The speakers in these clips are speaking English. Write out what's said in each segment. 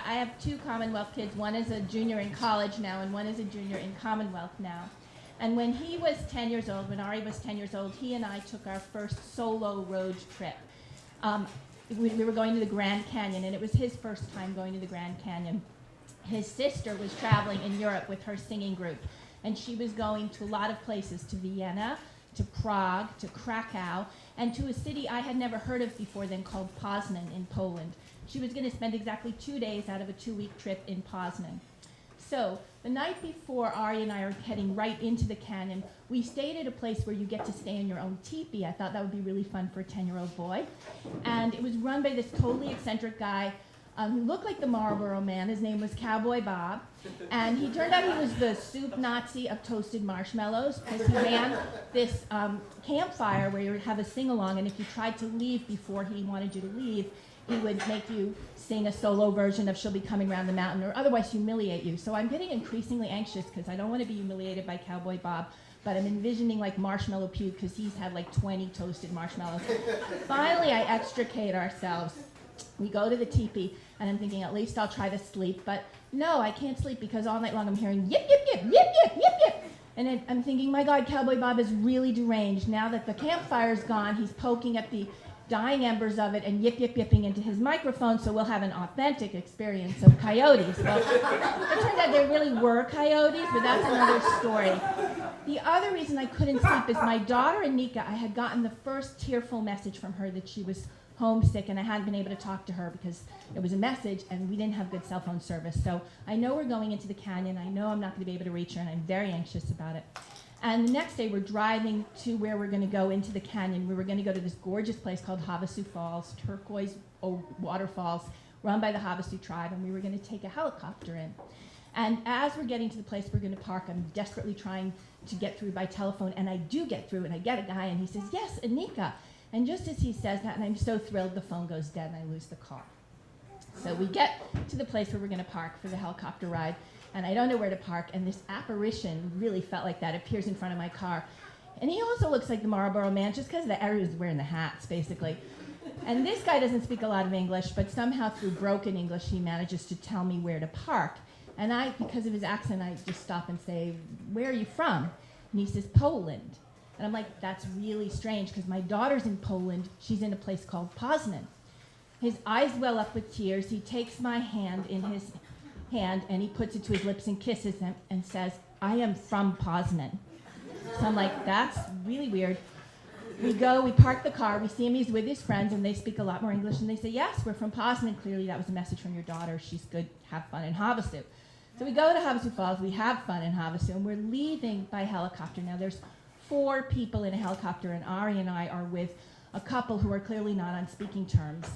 I have two Commonwealth kids. One is a junior in college now, and one is a junior in Commonwealth now. And when he was 10 years old, when Ari was 10 years old, he and I took our first solo road trip. We were going to the Grand Canyon, and it was his first time going to the Grand Canyon. His sister was traveling in Europe with her singing group, and she was going to a lot of places, to Vienna, to Prague, to Krakow, and to a city I had never heard of before then called Poznan in Poland. She was going to spend exactly 2 days out of a 2-week trip in Poznan. So the night before Ari and I are heading right into the canyon, we stayed at a place where you get to stay in your own teepee. I thought that would be really fun for a 10-year-old boy. And it was run by this totally eccentric guy who looked like the Marlboro Man. His name was Cowboy Bob. And he turned out he was the soup Nazi of toasted marshmallows, because he ran this campfire where you would have a sing-along, and if you tried to leave before he wanted you to leave, he would make you sing a solo version of She'll Be Coming Round the Mountain, or otherwise humiliate you. So I'm getting increasingly anxious because I don't want to be humiliated by Cowboy Bob, but I'm envisioning like marshmallow puke because he's had like 20 toasted marshmallows. Finally, I extricate ourselves. We go to the teepee, and I'm thinking, at least I'll try to sleep. But no, I can't sleep because all night long I'm hearing yip, yip, yip, yip, yip, yip, yip. And I'm thinking, my God, Cowboy Bob is really deranged. Now that the campfire's gone, he's poking at the dying embers of it and yip, yip, yipping into his microphone, so we'll have an authentic experience of coyotes. Well, it turned out there really were coyotes, but that's another story. The other reason I couldn't sleep is my daughter, Anika, I had gotten the first tearful message from her that she was homesick, and I hadn't been able to talk to her because it was a message, and we didn't have good cell phone service. So I know we're going into the canyon. I know I'm not going to be able to reach her, and I'm very anxious about it. And the next day, we're driving to where we're going to go into the canyon. We were going to go to this gorgeous place called Havasu Falls, turquoise waterfalls run by the Havasu tribe, and we were going to take a helicopter in. And as we're getting to the place we're going to park, I'm desperately trying to get through by telephone, and I do get through, and I get a guy, and he says, "Yes, Anika." And just as he says that, and I'm so thrilled, the phone goes dead, and I lose the car. So we get to the place where we're going to park for the helicopter ride, and I don't know where to park, and this apparition really felt like that, appears in front of my car. And he also looks like the Marlboro Man, just because everyone's wearing the hats, basically. And this guy doesn't speak a lot of English, but somehow through broken English, he manages to tell me where to park. And I, because of his accent, I just stop and say, "Where are you from?" And he says, "Poland." And I'm like, that's really strange, because my daughter's in Poland. She's in a place called Poznan. His eyes well up with tears. He takes my hand in his hand, and he puts it to his lips and kisses him and says, "I am from Poznan." So I'm like, that's really weird. We go, we park the car, we see him, he's with his friends, and they speak a lot more English, and they say, "Yes, we're from Poznan. Clearly that was a message from your daughter. She's good, have fun in Havasu." So we go to Havasu Falls, we have fun in Havasu, and we're leaving by helicopter. Now there's 4 people in a helicopter, and Ari and I are with a couple who are clearly not on speaking terms.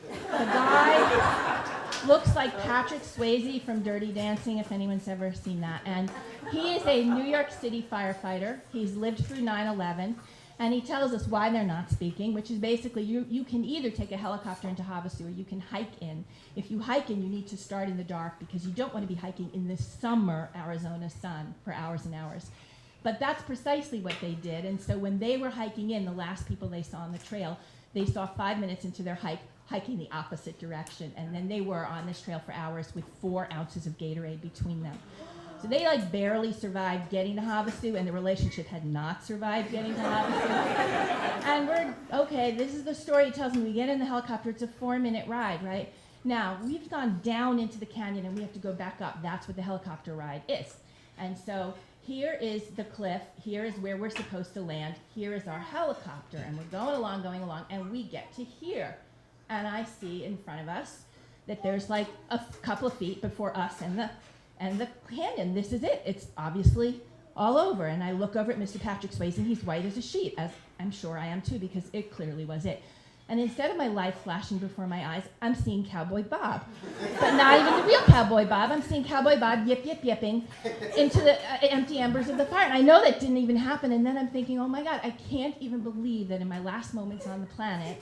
The guy looks like Patrick Swayze from Dirty Dancing, if anyone's ever seen that. And he is a New York City firefighter. He's lived through 9/11. And he tells us why they're not speaking, which is basically you can either take a helicopter into Havasu or you can hike in. If you hike in, you need to start in the dark because you don't want to be hiking in the summer Arizona sun for hours and hours. But that's precisely what they did. And so when they were hiking in, the last people they saw on the trail, they saw 5 minutes into their hike, hiking the opposite direction. And then they were on this trail for hours with 4 ounces of Gatorade between them. So they like barely survived getting to Havasu, and the relationship had not survived getting to Havasu. And we're, okay, this is the story it tells me. We get in the helicopter, it's a 4-minute ride, right? Now, we've gone down into the canyon and we have to go back up. That's what the helicopter ride is. And so here is the cliff, here is where we're supposed to land, here is our helicopter, and we're going along, and we get to here. And I see in front of us that there's like a couple of feet before us and the canyon. This is it. It's obviously all over. And I look over at Mr. Patrick Swayze, and he's white as a sheet, as I'm sure I am too, because it clearly was it. And instead of my life flashing before my eyes, I'm seeing Cowboy Bob. But not even the real Cowboy Bob. I'm seeing Cowboy Bob yip, yip, yipping into the empty embers of the fire. And I know that didn't even happen. And then I'm thinking, oh my God, I can't even believe that in my last moments on the planet,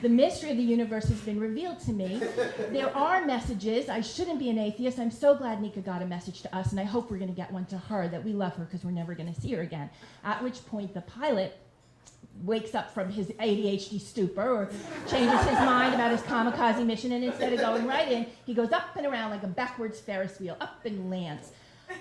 the mystery of the universe has been revealed to me. There are messages. I shouldn't be an atheist. I'm so glad Nika got a message to us, and I hope we're going to get one to her, that we love her because we're never going to see her again. At which point the pilot wakes up from his ADHD stupor or changes his mind about his kamikaze mission, and instead of going right in, he goes up and around like a backwards Ferris wheel, up and lands.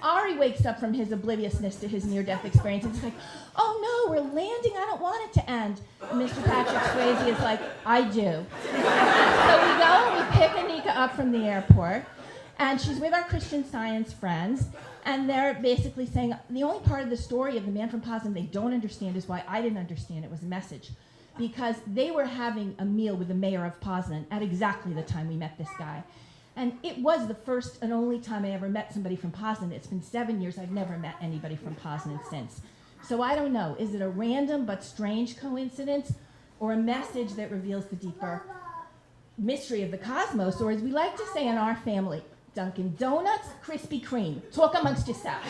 Ari wakes up from his obliviousness to his near-death experience and he's like, oh no, we're landing, I don't want it to end. And Mr. Patrick Swayze is like, I do. So we go and we pick Anika up from the airport, and she's with our Christian Science friends, and they're basically saying, the only part of the story of The Man from Poznan they don't understand is why I didn't understand it was a message. Because they were having a meal with the mayor of Poznan at exactly the time we met this guy. And it was the first and only time I ever met somebody from Poznan. It's been 7 years. I've never met anybody from Poznan since. So I don't know. Is it a random but strange coincidence, or a message that reveals the deeper mystery of the cosmos? Or as we like to say in our family, Dunkin' Donuts, Krispy Kreme. Talk amongst yourselves.